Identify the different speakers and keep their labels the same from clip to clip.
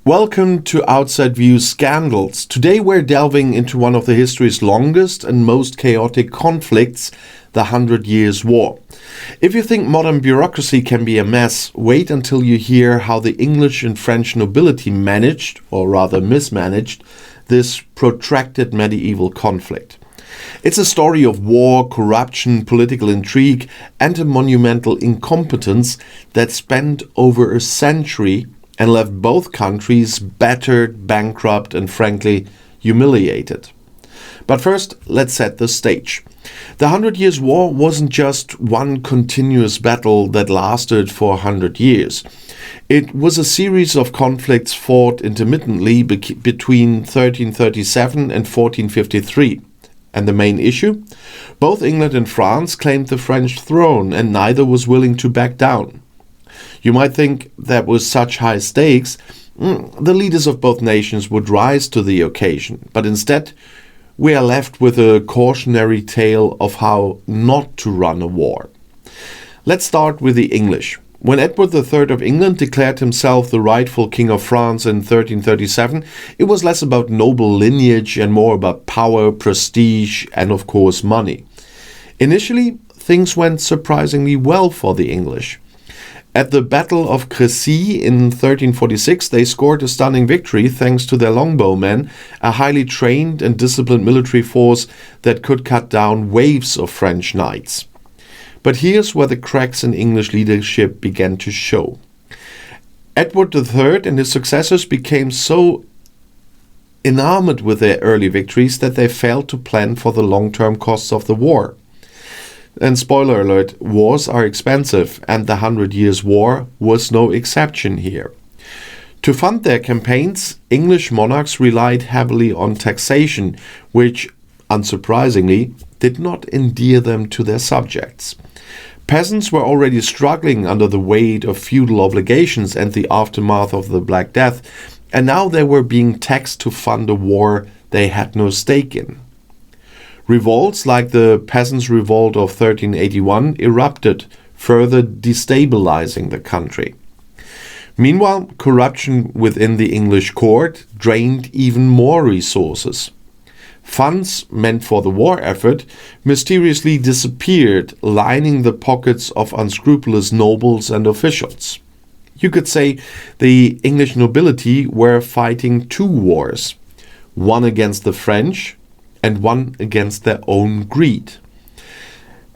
Speaker 1: Welcome to Outside View Scandals. Today we're delving into one of the history's longest and most chaotic conflicts, the 100 Years' War. If you think modern bureaucracy can be a mess, wait until you hear how the English and French nobility managed, or rather mismanaged, this protracted medieval conflict. It's a story of war, corruption, political intrigue, and a monumental incompetence that spanned over a century and left both countries battered, bankrupt, and frankly, humiliated. But first, let's set the stage. The 100 Years' War wasn't just one continuous battle that lasted for 100 years. It was a series of conflicts fought intermittently between 1337 and 1453. And the main issue? Both England and France claimed the French throne, and neither was willing to back down. You might think that with such high stakes, the leaders of both nations would rise to the occasion. But instead, we are left with a cautionary tale of how not to run a war. Let's start with the English. When Edward III of England declared himself the rightful King of France in 1337, it was less about noble lineage and more about power, prestige, and of course money. Initially, things went surprisingly well for the English. At the Battle of Crécy in 1346, they scored a stunning victory thanks to their longbowmen, a highly trained and disciplined military force that could cut down waves of French knights. But here's where the cracks in English leadership began to show. Edward III and his successors became so enamored with their early victories that they failed to plan for the long-term costs of the war. And spoiler alert, wars are expensive, and the 100 Years' War was no exception here. To fund their campaigns, English monarchs relied heavily on taxation, which, unsurprisingly, did not endear them to their subjects. Peasants were already struggling under the weight of feudal obligations and the aftermath of the Black Death, and now they were being taxed to fund a war they had no stake in. Revolts like the Peasants' Revolt of 1381 erupted, further destabilizing the country. Meanwhile, corruption within the English court drained even more resources. Funds meant for the war effort mysteriously disappeared, lining the pockets of unscrupulous nobles and officials. You could say the English nobility were fighting two wars, one against the French and one against their own greed.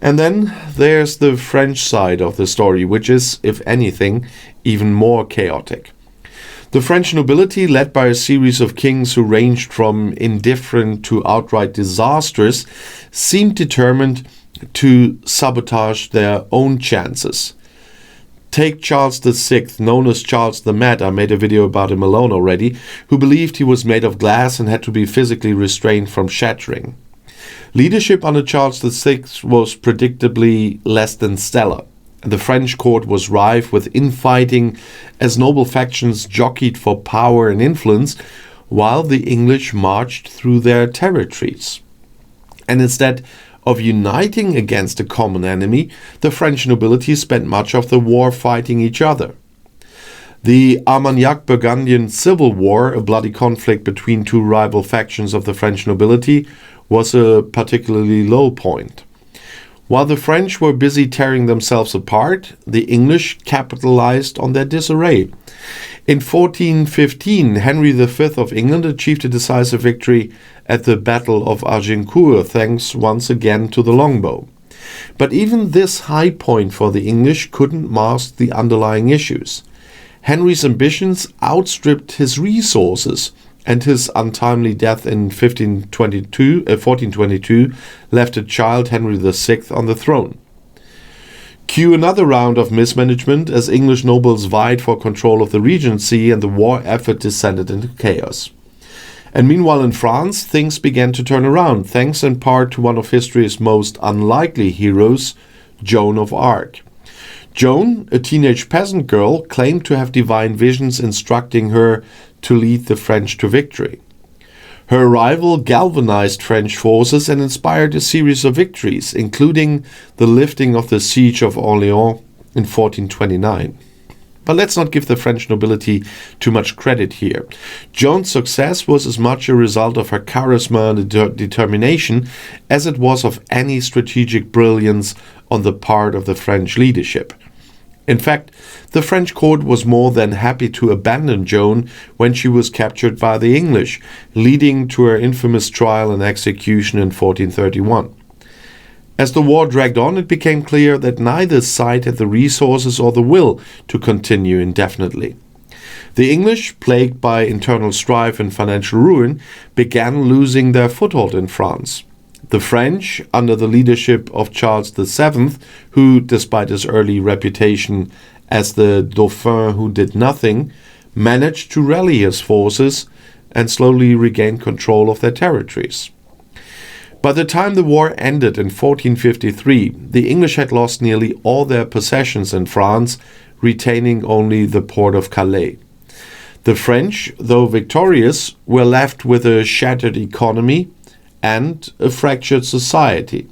Speaker 1: And then there's the French side of the story, which is, if anything, even more chaotic. The French nobility, led by a series of kings who ranged from indifferent to outright disastrous, seemed determined to sabotage their own chances. Take Charles VI, known as Charles the Mad, I made a video about him alone already, who believed he was made of glass and had to be physically restrained from shattering. Leadership under Charles VI was predictably less than stellar. The French court was rife with infighting as noble factions jockeyed for power and influence, while the English marched through their territories. And instead of uniting against a common enemy, the French nobility spent much of the war fighting each other. The Armagnac-Burgundian Civil War, a bloody conflict between two rival factions of the French nobility, was a particularly low point. While the French were busy tearing themselves apart, the English capitalized on their disarray. In 1415, Henry V of England achieved a decisive victory at the Battle of Agincourt, thanks once again to the longbow. But even this high point for the English couldn't mask the underlying issues. Henry's ambitions outstripped his resources, and his untimely death in 1422 left a child, Henry VI, on the throne. Cue another round of mismanagement as English nobles vied for control of the regency and the war effort descended into chaos. And meanwhile in France, things began to turn around, thanks in part to one of history's most unlikely heroes, Joan of Arc. Joan, a teenage peasant girl, claimed to have divine visions instructing her to lead the French to victory. Her arrival galvanized French forces and inspired a series of victories, including the lifting of the siege of Orléans in 1429. But let's not give the French nobility too much credit here. Joan's success was as much a result of her charisma and determination as it was of any strategic brilliance on the part of the French leadership. In fact, the French court was more than happy to abandon Joan when she was captured by the English, leading to her infamous trial and execution in 1431. As the war dragged on, it became clear that neither side had the resources or the will to continue indefinitely. The English, plagued by internal strife and financial ruin, began losing their foothold in France. The French, under the leadership of Charles VII, who, despite his early reputation as the Dauphin who did nothing, managed to rally his forces and slowly regain control of their territories. By the time the war ended in 1453, the English had lost nearly all their possessions in France, retaining only the port of Calais. The French, though victorious, were left with a shattered economy and a fractured society.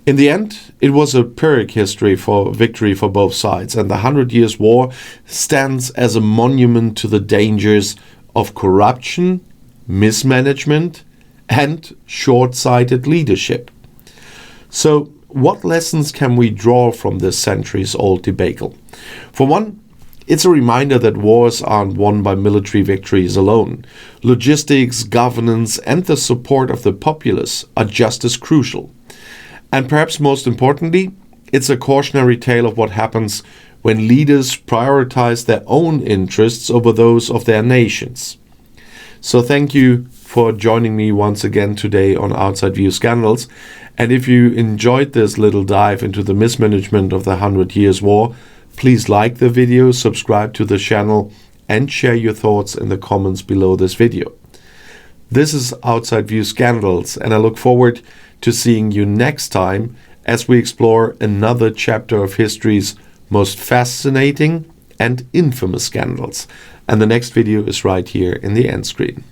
Speaker 1: In the end, it was a Pyrrhic victory for both sides, and the 100 Years' War stands as a monument to the dangers of corruption, mismanagement, and short-sighted leadership. So, what lessons can we draw from this centuries-old debacle? For one, it's a reminder that wars aren't won by military victories alone. Logistics, governance, and the support of the populace are just as crucial. And perhaps most importantly, it's a cautionary tale of what happens when leaders prioritize their own interests over those of their nations. So thank you for joining me once again today on Outside View Scandals. And if you enjoyed this little dive into the mismanagement of the 100 Years' War, please like the video, subscribe to the channel, and share your thoughts in the comments below this video. This is Outside View Scandals, and I look forward to seeing you next time as we explore another chapter of history's most fascinating and infamous scandals. And the next video is right here in the end screen.